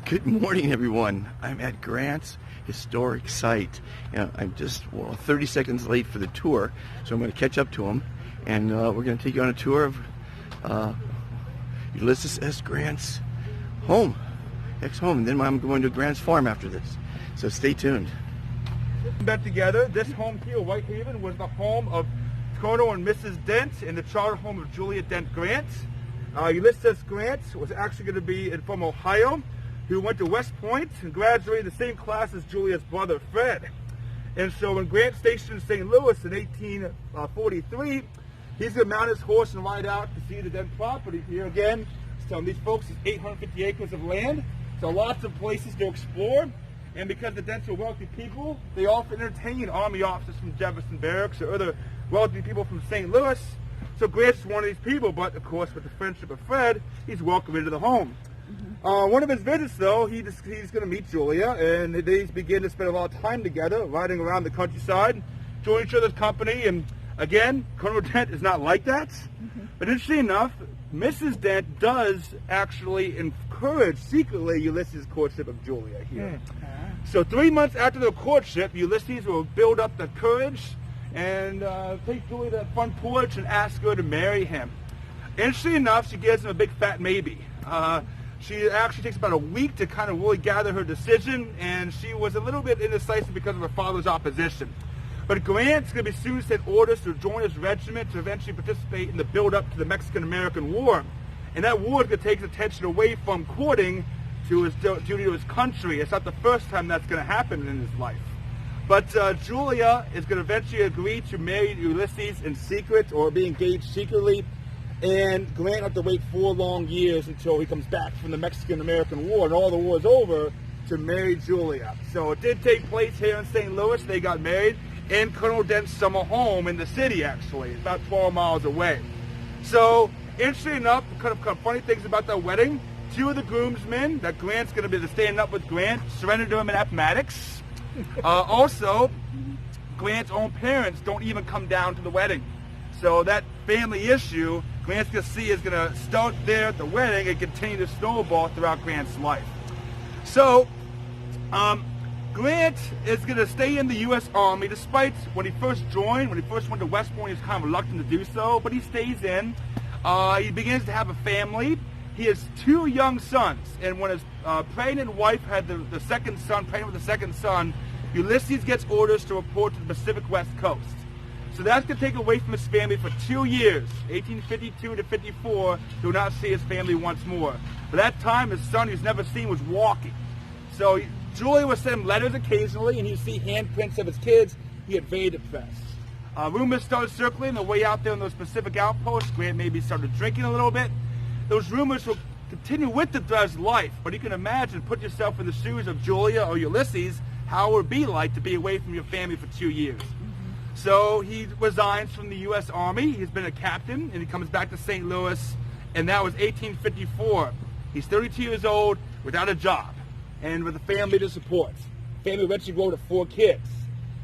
Good morning, everyone. I'm at Grant's historic site. I'm just 30 seconds late for the tour, so I'm going to catch up to him, and we're going to take you on a tour of Ulysses S. Grant's home, ex-home, and then I'm going to Grant's farm after this. So stay tuned. Met together. This home here, Whitehaven, was the home of Colonel and Mrs. Dent and the charter home of Julia Dent Grant. Ulysses Grant was actually going to be from Ohio, who went to West Point and graduated the same class as Julia's brother, Fred. And so when Grant stationed in St. Louis in 1843, he's going to mount his horse and ride out to see the Dent property. Here again, he's telling these folks it's 850 acres of land, so lots of places to explore. And because the Dents are wealthy people, they often entertain army officers from Jefferson Barracks or other wealthy people from St. Louis. So Grant's one of these people, but of course with the friendship of Fred, he's welcomed into the home. One of his visits, though, he's going to meet Julia, and they begin to spend a lot of time together, riding around the countryside, enjoying each other's company. And again, Colonel Dent is not like that. But interesting enough, Mrs. Dent does actually encourage secretly Ulysses' courtship of Julia here. So 3 months after their courtship, Ulysses will build up the courage and take Julia to the front porch and ask her to marry him. Interesting enough, she gives him a big fat maybe. She actually takes about a week to kind of really gather her decision, and she was a little bit indecisive because of her father's opposition. But Grant's going to be soon sent orders to join his regiment to eventually participate in the build-up to the Mexican-American War. And that war is going to take his attention away from courting to his duty to his country. It's not the first time that's going to happen in his life. But Julia is going to eventually agree to marry Ulysses in secret, or be engaged secretly. And Grant have to wait 4 long years until he comes back from the Mexican-American War and all the war is over to marry Julia. So it did take place here in St. Louis. They got married in Colonel Dent's summer home in the city, actually, about 12 miles away. So, interesting enough, kind of funny things about that wedding, 2 of the groomsmen that Grant's going to be standing up with Grant surrendered to him in Appomattox. Also, Grant's own parents don't even come down to the wedding. So that family issue, Grant's going to see, is going to start there at the wedding and continue to snowball throughout Grant's life. So, Grant is going to stay in the U.S. Army, despite when he first joined, when he first went to West Point, he was kind of reluctant to do so, but he stays in. He begins to have a family. He has 2 young sons, and when his pregnant wife had the second son, pregnant with the second son, Ulysses gets orders to report to the Pacific West Coast. So that's going to take away from his family for 2 years, 1852 to 54, he will not see his family once more. By that time, his son, who's never seen, was walking. So Julia would send him letters occasionally, and he'd see handprints of his kids. He had very depressed. Rumors started circling the way out there in those Pacific outposts. Grant maybe started drinking a little bit. Those rumors will continue with the thread's life, but you can imagine, put yourself in the shoes of Julia or Ulysses, how it would be like to be away from your family for 2 years. So he resigns from the U.S. Army. He's been a captain, and he comes back to St. Louis, and that was 1854. He's 32 years old, without a job, and with a family to support. Family eventually grew to 4 kids.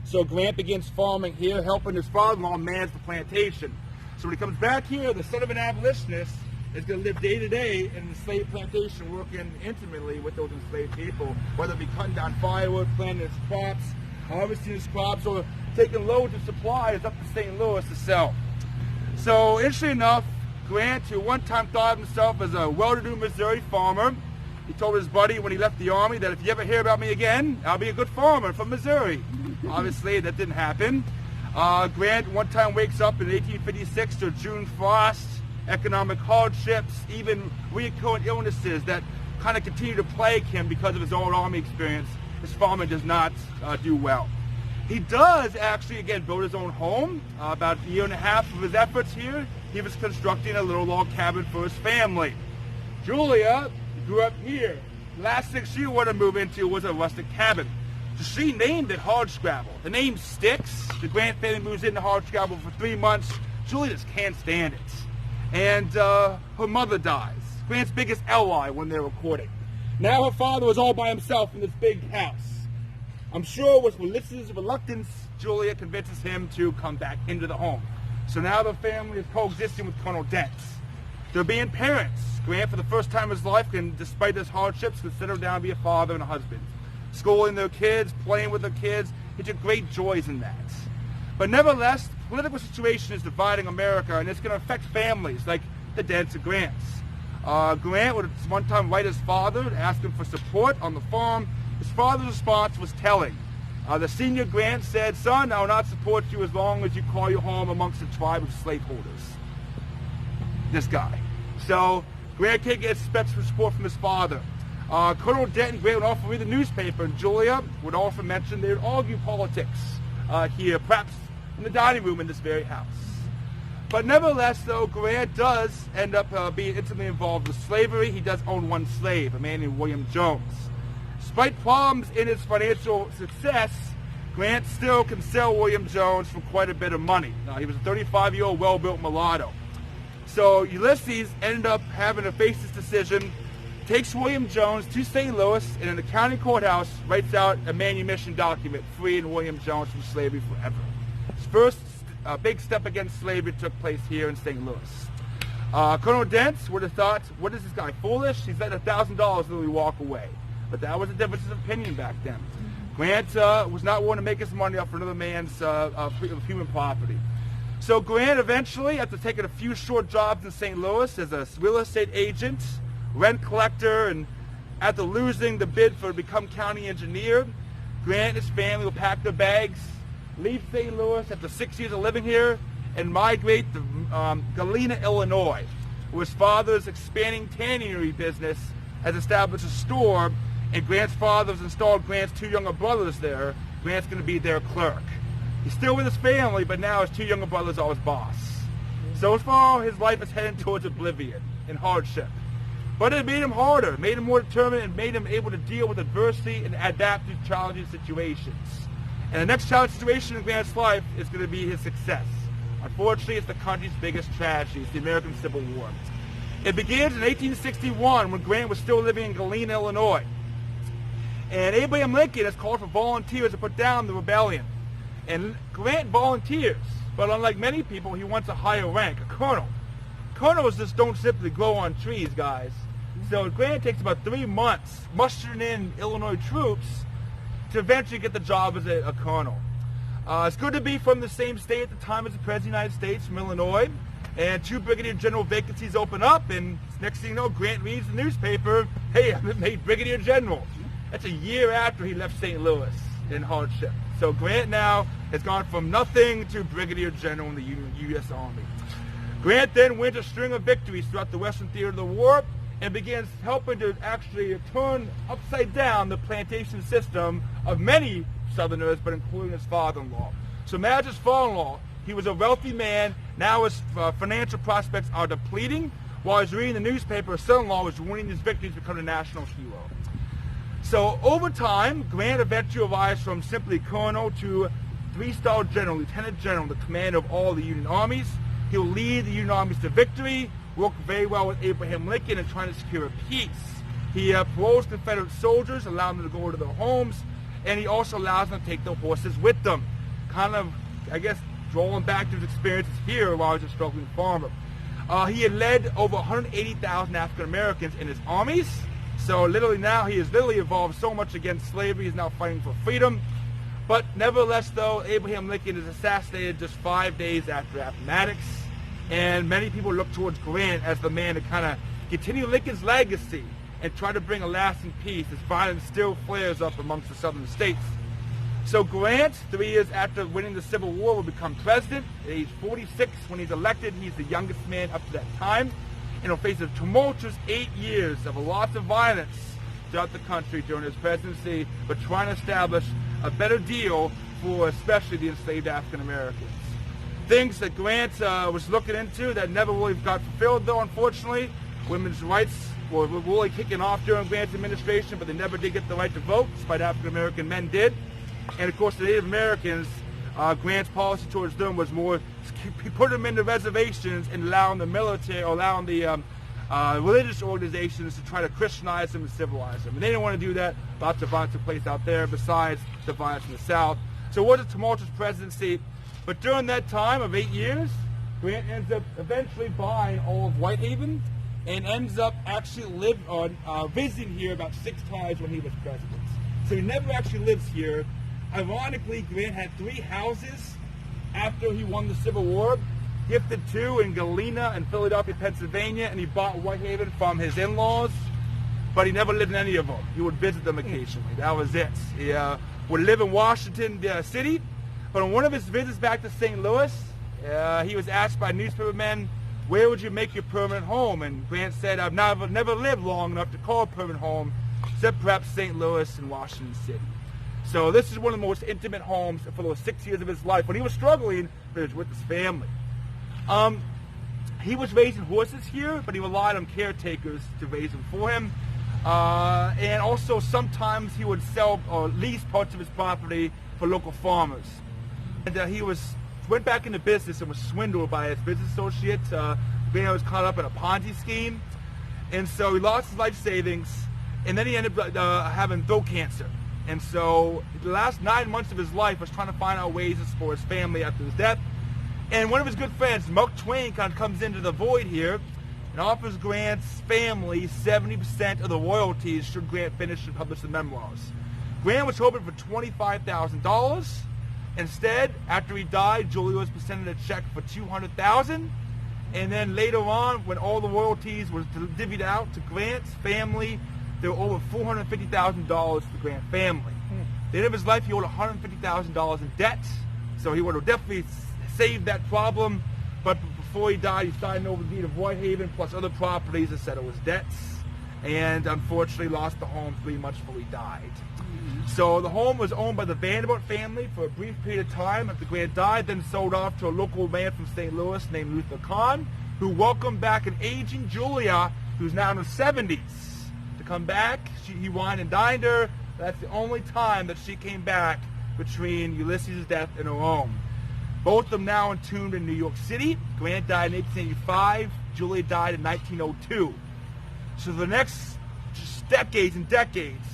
So Grant begins farming here, helping his father-in-law manage the plantation. So when he comes back here, the son of an abolitionist is going to live day to day in the slave plantation, working intimately with those enslaved people, whether it be cutting down firewood, planting his crops, harvesting his crops, or taking loads of supplies up to St. Louis to sell. So, interesting enough, Grant, who one time thought of himself as a well-to-do Missouri farmer, he told his buddy when he left the Army that if you ever hear about me again, I'll be a good farmer from Missouri. Obviously, that didn't happen. Grant one time wakes up in 1856 to June frost, economic hardships, even recurrent illnesses that kind of continue to plague him because of his old Army experience. His farming does not do well. He does actually, again, build his own home. About a year and a half of his efforts here, he was constructing a little log cabin for his family. Julia grew up here. The last thing she wanted to move into was a rustic cabin. So she named it Hardscrabble. The name sticks. The Grant family moves into Hardscrabble for 3 months. Julia just can't stand it. And her mother dies. Grant's biggest ally when they're recording. Now her father was all by himself in this big house. I'm sure with Ulysses' reluctance, Julia convinces him to come back into the home. So now the family is coexisting with Colonel Dent. They're being parents. Grant, for the first time in his life, despite his hardships, can settle down and be a father and a husband. Schooling their kids, playing with their kids, he took great joys in that. But nevertheless, the political situation is dividing America, and it's going to affect families like the Dents and Grants. Grant would one time write his father to ask him for support on the farm. His father's response was telling. The senior Grant said, "Son, I will not support you as long as you call your home amongst a tribe of slaveholders." This guy. So Grant can't get special support from his father. Colonel Dent and Grant would often read the newspaper, and Julia would often mention they would argue politics here, perhaps in the dining room in this very house. But nevertheless, though, Grant does end up being intimately involved with slavery. He does own one slave, a man named William Jones. Despite problems in his financial success, Grant still can sell William Jones for quite a bit of money. Now, he was a 35-year-old well-built mulatto. So Ulysses ended up having to face this decision, takes William Jones to St. Louis, and in the county courthouse writes out a manumission document freeing William Jones from slavery forever. His first big step against slavery took place here in St. Louis. Colonel Dent would have thought, what is this guy, foolish? He's let $1,000 literally walk away. But that was a difference of opinion back then. Grant was not willing to make his money off another man's human property. So Grant eventually, after taking a few short jobs in St. Louis as a real estate agent, rent collector, and after losing the bid for to become county engineer, Grant and his family will pack their bags, leave St. Louis after 6 years of living here, and migrate to Galena, Illinois, where his father's expanding tannery business has established a store, and Grant's father has installed Grant's two younger brothers there. Grant's going to be their clerk. He's still with his family, but now his two younger brothers are his boss. So far, his life is heading towards oblivion and hardship. But it made him harder, made him more determined, and made him able to deal with adversity and adapt to challenging situations. And the next challenging situation in Grant's life is going to be his success. Unfortunately, it's the country's biggest tragedy. It's the American Civil War. It begins in 1861 when Grant was still living in Galena, Illinois. And Abraham Lincoln has called for volunteers to put down the rebellion. And Grant volunteers, but unlike many people, he wants a higher rank, a colonel. Colonels just don't simply grow on trees, guys. So Grant takes about 3 months mustering in Illinois troops to eventually get the job as a colonel. It's good to be from the same state at the time as the President of the United States, from Illinois. And 2 brigadier general vacancies open up, and next thing you know, Grant reads the newspaper, "Hey, I've been made brigadier general." That's a year after he left St. Louis in hardship. So Grant now has gone from nothing to brigadier general in the U.S. Army. Grant then wins a string of victories throughout the Western theater of the war and begins helping to actually turn upside down the plantation system of many Southerners, but including his father-in-law. So imagine his father-in-law. He was a wealthy man. Now his financial prospects are depleting. While he's reading the newspaper, his son-in-law was winning his victories to become a national hero. So over time, Grant eventually arrives from simply colonel to 3-star general, lieutenant general, the commander of all the Union armies. He'll lead the Union armies to victory, work very well with Abraham Lincoln in trying to secure a peace. He paroles Confederate soldiers, allowing them to go to their homes, and he also allows them to take their horses with them. Kind of, I guess, drawing back to his experiences here while he was a struggling farmer. He had led over 180,000 African Americans in his armies. So literally now he has literally evolved so much against slavery. He's now fighting for freedom. But nevertheless, though, Abraham Lincoln is assassinated just 5 days after Appomattox. And many people look towards Grant as the man to kind of continue Lincoln's legacy and try to bring a lasting peace as violence still flares up amongst the southern states. So Grant, 3 years after winning the Civil War, will become president. At age 46, when he's elected, he's the youngest man up to that time. And he'll face a tumultuous 8 years of lots of violence throughout the country during his presidency, but trying to establish a better deal for especially the enslaved African Americans. Things that Grant was looking into that never really got fulfilled, though, unfortunately. Women's rights were really kicking off during Grant's administration, but they never did get the right to vote, despite African American men did. And of course, the Native Americans, Grant's policy towards them was more, he put them into reservations and allowing the military, or allowing the religious organizations to try to Christianize them and civilize them. And they didn't want to do that. Lots of violence took place out there, besides the violence in the South. So it was a tumultuous presidency. But during that time of 8 years, Grant ends up eventually buying all of Whitehaven and ends up actually visiting here about 6 times when he was president. So he never actually lives here. Ironically, Grant had 3 houses after he won the Civil War, gifted 2 in Galena and Philadelphia, Pennsylvania, and he bought Whitehaven from his in-laws, but he never lived in any of them. He would visit them occasionally. That was it. He would live in Washington City, but on one of his visits back to St. Louis, he was asked by newspapermen, where would you make your permanent home? And Grant said, I've never lived long enough to call a permanent home, except perhaps St. Louis and Washington City. So this is one of the most intimate homes for those 6 years of his life. When he was struggling, he was with his family. He was raising horses here, but he relied on caretakers to raise them for him. And also sometimes he would sell or lease parts of his property for local farmers. And he went back into business and was swindled by his business associates. Grant was caught up in a Ponzi scheme. And so he lost his life savings, and then he ended up having throat cancer. And so the last 9 months of his life was trying to find out ways to support his family after his death. And one of his good friends, Mark Twain, kind of comes into the void here and offers Grant's family 70% of the royalties should Grant finish and publish the memoirs. Grant was hoping for $25,000. Instead, after he died, Julia was presented a check for $200,000. And then later on, when all the royalties were divvied out to Grant's family, there were over $450,000 to the Grant family. At the end of his life, he owed $150,000 in debt, so he would have definitely saved that problem. But before he died, he signed over the deed of Whitehaven plus other properties to settle his debts, and unfortunately lost the home 3 months before he died. So the home was owned by the Vanderbilt family for a brief period of time after Grant died, then sold off to a local man from St. Louis named Luther Kahn, who welcomed back an aging Julia, who's now in her 70s. To come back, he wined and dined her. That's the only time that she came back between Ulysses' death and her own. Both of them now entombed in New York City. Grant died in 1885. Julia died in 1902. So the next just decades and decades,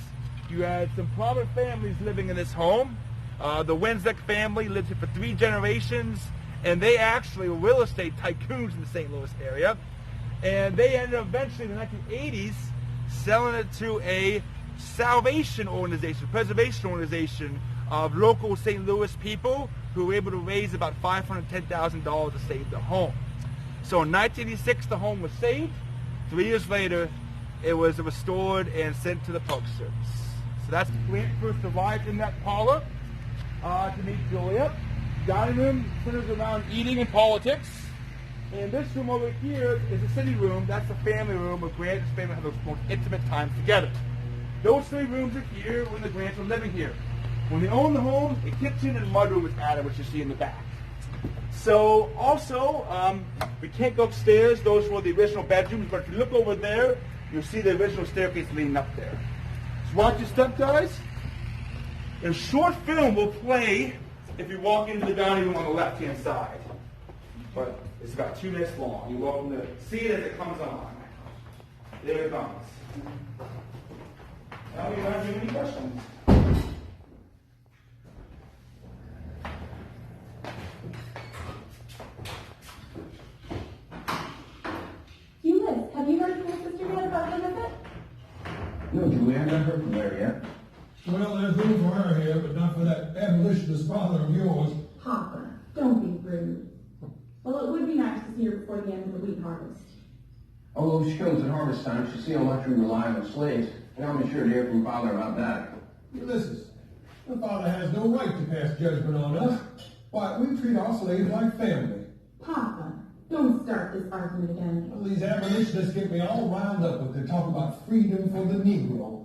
you had some prominent families living in this home. The Wenzek family lived here for 3 generations, and they actually were real estate tycoons in the St. Louis area. And they ended up eventually in the 1980s selling it to a salvation organization, preservation organization of local St. Louis people who were able to raise about $510,000 to save their home. So in 1986, the home was saved. 3 years later, it was restored and sent to the Park Service. So that's Grant first arrived in that parlor to meet Julia. Dining room centers around eating and politics. And this room over here is the city room. That's the family room where Grant and his family have the most intimate times together. Those 3 rooms are here when the Grants were living here. When they owned the home, a kitchen and mudroom was added, which you see in the back. So also, we can't go upstairs. Those were the original bedrooms, but if you look over there, you'll see the original staircase leading up there. So watch your step, guys. A short film will play if you walk into the dining room on the left-hand side. But it's about 2 minutes long. You're welcome to see it as it comes on. There it comes. Now we don't have any questions. Ulysses, have you heard from your sister yet about the visit? No, Julie, I've not heard from her yet. Well, there's room for her here, but not for that abolitionist father of yours. Papa, don't be rude. Well, it would be nice to see her before the end of the wheat harvest. Although she comes at harvest time, she'll see how much we rely on slaves, and I'll be sure to hear from Father about that. Ulysses, the father has no right to pass judgment on us. Why, we treat our slaves like family. Papa, don't start this argument again. Well, these abolitionists get me all wound up with their talk about freedom for the Negro.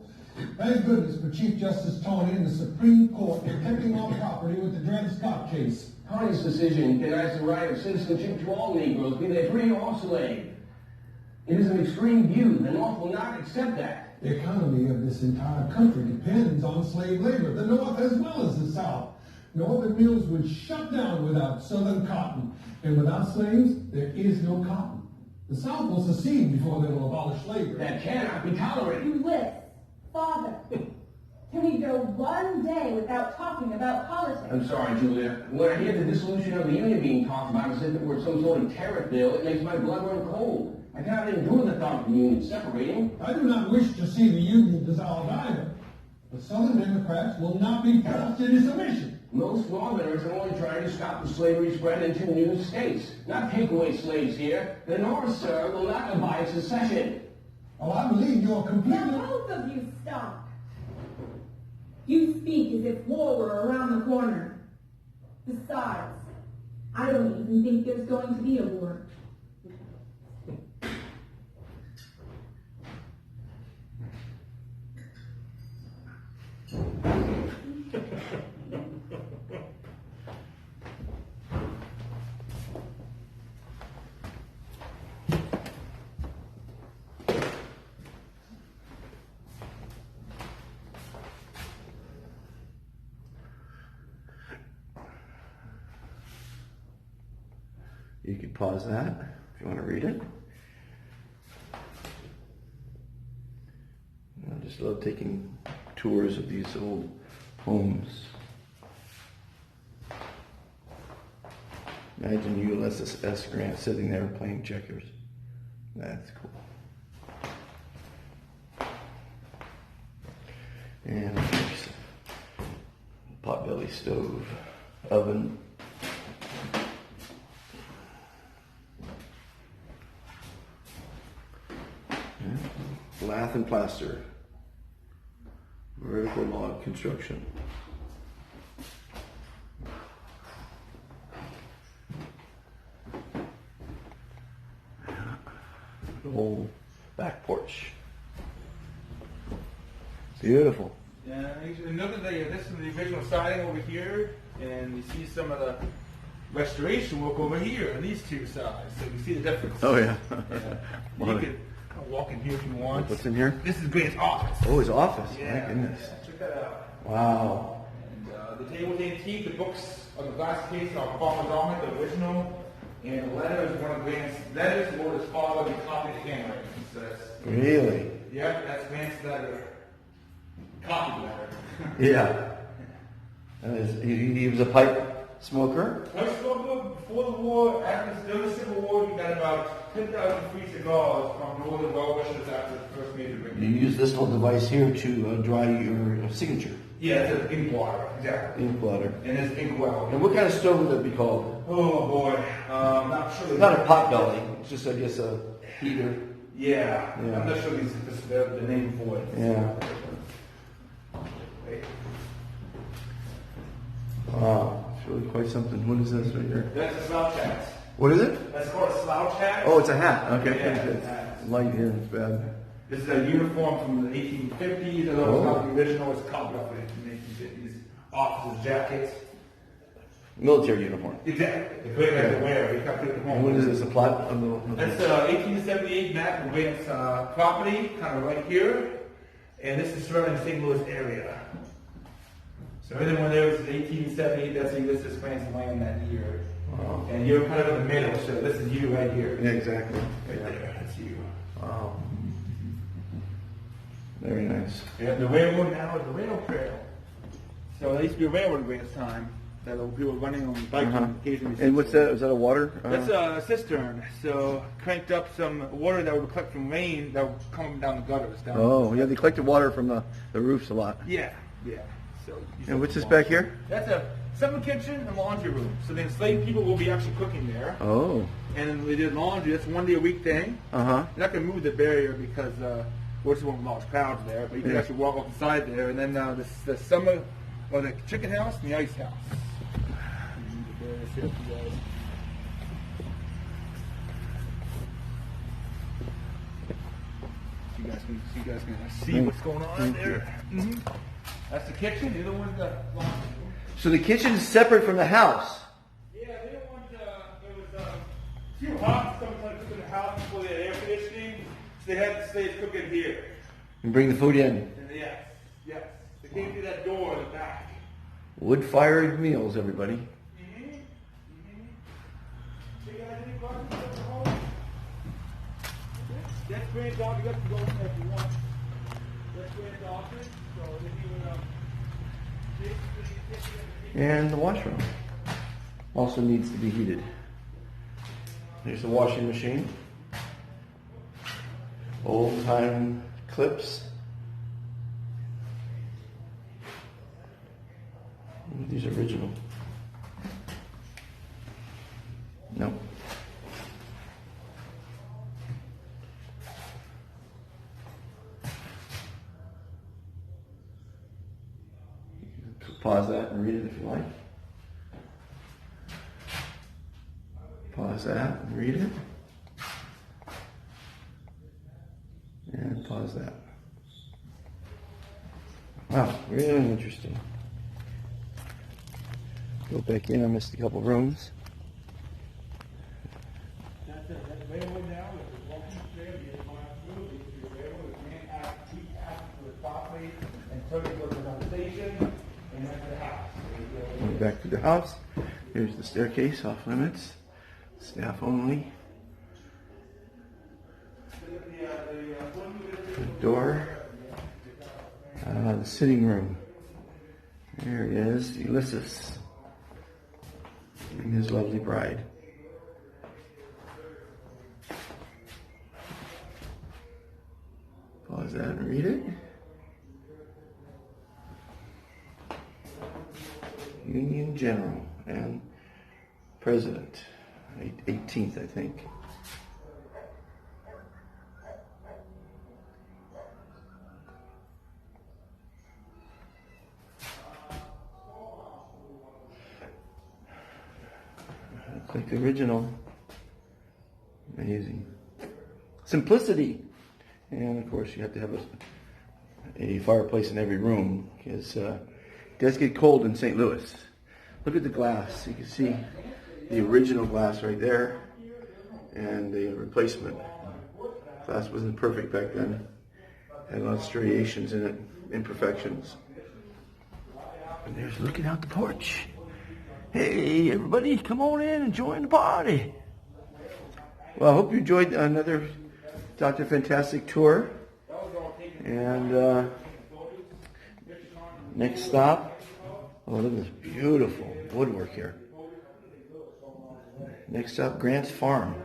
Thank goodness for Chief Justice Taney and the Supreme Court protecting our property with the Dred Scott case. Taney's decision denies the right of citizenship to all Negroes, be they free or slave. It is an extreme view. The North will not accept that. The economy of this entire country depends on slave labor, the North as well as the South. Northern mills would shut down without Southern cotton, and without slaves, there is no cotton. The South will secede before they will abolish slavery. That cannot be tolerated. Ulysses, Father, Can we go one day without talking about politics? I'm sorry, Julia. When I hear the dissolution of the Union being talked about as if it were some sort of tariff bill, it makes my blood run cold. I cannot endure the thought of the Union separating. I do not wish to see the Union dissolved either. The Southern Democrats will not be forced into submission. Most Northerners are only trying to stop the slavery spread into new states, not take away slaves here. The North, sir, will not abide secession. Oh, I believe you are completely... Now both of you stop. You speak as if war were around the corner. Besides, I don't even think there's going to be a war. You could pause that if you want to read it. I just love taking tours of these old homes. Imagine Ulysses S. Grant sitting there playing checkers. That's cool. And of course, potbelly stove, oven. Lath and plaster. Vertical log construction. The whole back porch. Beautiful. Yeah, and look at this is the original siding over here, and you see some of the restoration work over here on these two sides. So you see the difference. Oh yeah. Yeah. You can walk in here if you want. What's in here? This is Grant's office. Oh, his office. Yeah. My goodness. Yeah, check that out. Wow. And the table's antique. The books on the glass case are Farmer's Almanac, the original. And the letter is one of Grant's letters to his father. We copied the handwriting. So that's, Really? yeah, that's Grant's letter. Copied letter. Yeah. He was a pipe smoker? Pipe smoker, before the war, during the Civil War, he got about 10,000 free cigars from northern well-wishers after the first major break. You use this little device here to dry your signature. Yeah, it's an ink blotter, exactly. Ink blotter. And it's ink well. And what kind of stove would that be called? Oh boy, not sure. It's not a pot belly. It's just, I guess, a heater. Yeah, Yeah. I'm not sure this is the name for it. Yeah. Wait. Wow. It's really quite something. What is this right here? That's a slouch hat. What is it? That's called a slouch hat. Oh, it's a hat. Okay. Yeah, Good. it's a hat. Light here. It's bad. This is a uniform from the 1850s, although it's not the original, it's copied off it in the 1850s. Officers' jackets. Military uniform. Exactly. The great man to wear. He kept it at home. And what is this? A plot? That's 1878 map of Grant's property, kind of right here. And this is surrounding the St. Louis area. So everything when there was 1878, that's Ulysses Grant's land that year. Wow. And you're kind of in the middle, so this is you right here. Yeah, exactly. Right there, that's you. Wow. Very nice. Yeah, the railroad now is the rail trail. So there used to be a railroad in Grant's time that people were running on bikes and occasionally. And what's that? Is that a water? That's a cistern. So cranked up some water that would collect from rain that would come down the gutters. Down. Oh, yeah, they collected water from the roofs a lot. Yeah, yeah. So. And what's this back here? That's a summer kitchen and laundry room. So the enslaved people will be actually cooking there. Oh. And then they did laundry. That's a one-day-a-week thing. Uh-huh. You're not going to move the barrier because we're just one with large crowds there. But you can actually walk off the side there. And then the summer, or the chicken house and the ice house. You guys can see what's going on there. Mm-hmm. That's the kitchen. The other one's the laundry room. So the kitchen's separate from the house. Yeah, they don't want, it was too hot sometimes to cook in the house before they had air conditioning, so they had the slaves cook in here. And bring the food in. And yes. They came through that door in the back. Wood-fired meals, everybody. Mm-hmm. You guys any questions at the home? That's great, dog. You got to go in there if you want. And the washroom also needs to be heated. There's the washing machine. Old time clips. These are original. No. Pause that and read it if you like. Pause that and read it. And pause that. Wow, really interesting. Go back in, I missed a couple rooms. That's it. That's way down. If it's walking straight, you don't have to move. If you're able to grant access to the property and turn it to the station and then to the house. Going back to the house. Here's the staircase, off limits. Staff only. The door. The sitting room. There he is, Ulysses and his lovely bride. Pause that and read it. Union General and President, 18th, I think. Looks like the original. Amazing. Simplicity. And of course you have to have a fireplace in every room because it does get cold in St. Louis. Look at the glass. You can see the original glass right there and the replacement. Glass wasn't perfect back then. Had a lot of striations in it, imperfections. And there's looking out the porch. Hey everybody, come on in and join the party. Well, I hope you enjoyed another Dr. Fantastic tour. And next stop, oh look at this beautiful woodwork here. Next up, Grant's Farm,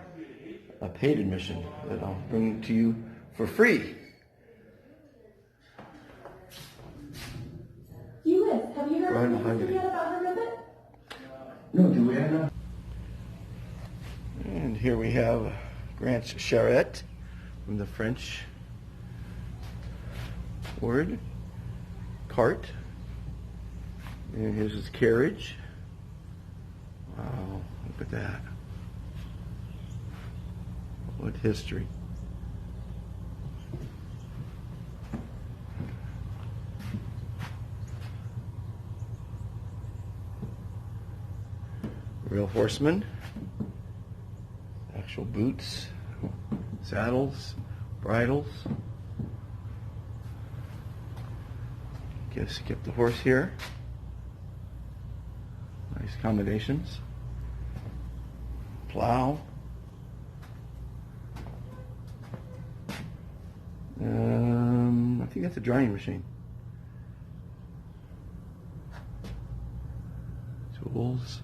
a paid admission that I'll bring to you for free. Ulysses, have you heard Right anything behind you. yet about her visit? No, Juliana. And here we have Grant's charrette from the French word, cart. And here's his carriage. Wow, look at that. What history. Real horseman. Actual boots, saddles, bridles. Guess kept the horse here. Nice accommodations. Plow. I think that's a drying machine. Tools.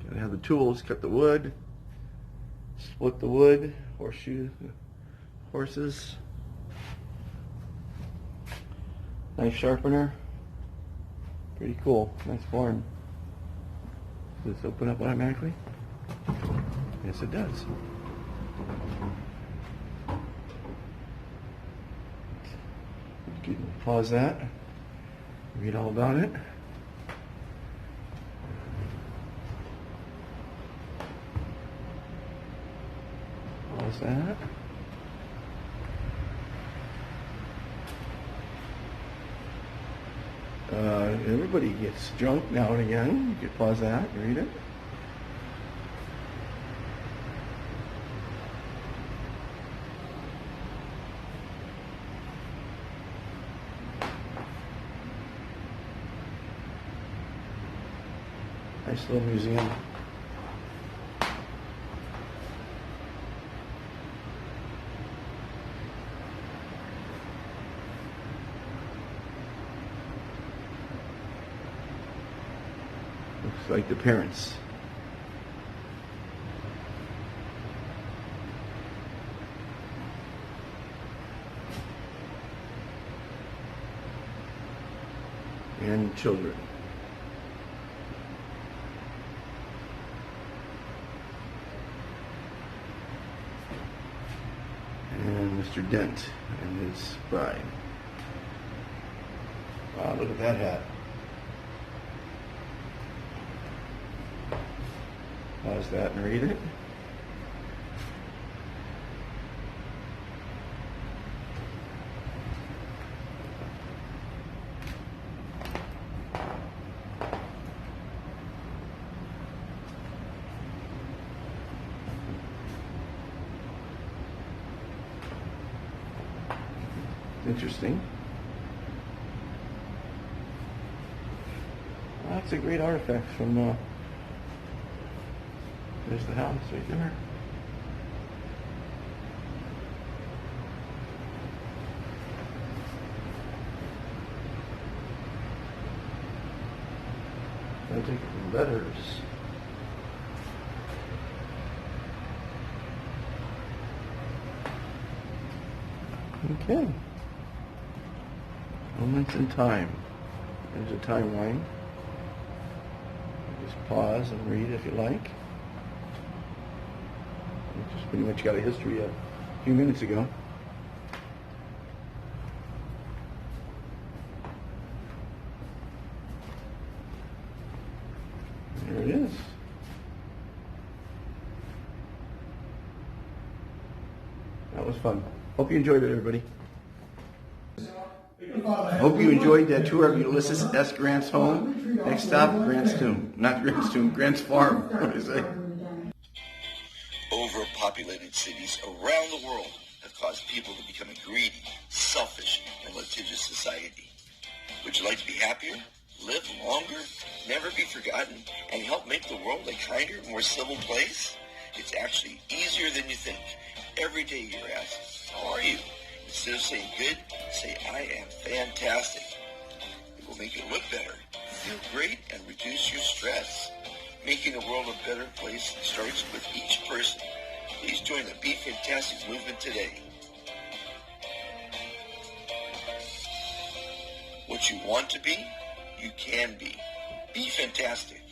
Gotta have the tools. Cut the wood. Split the wood. Horseshoe horses. Knife sharpener. Pretty cool. Nice barn. Does this open up automatically? Yes, it does. Pause that. Read all about it. Pause that. Everybody gets drunk now and again. You can pause that and read it. Nice little museum. It's like the parents. And children. And Mr. Dent and his bride. Wow, look at that hat. Pause that and read it. Interesting. Well, that's a great artifact from, there's the house right there. I think letters. Okay. Moments in time. There's a timeline. Just pause and read if you like. We just pretty much got a history a few minutes ago. There it is. That was fun. Hope you enjoyed it, everybody. Hope you enjoyed that tour of Ulysses S. Grant's home. Next stop, Grant's tomb. Not Grant's tomb, Grant's farm. What did I say? Overpopulated cities around the world have caused people to become a greedy, selfish, and litigious society. Would you like to be happier, live longer, never be forgotten, and help make the world a kinder, more civil place? It's actually easier than you think. Every day you're asked, how are you? Instead of saying good, say I am fantastic. It will make you look better, feel great, and reduce your stress. Making the world a better place starts with each person. Please join the Be Fantastic movement today. What you want to be, you can be. Be fantastic.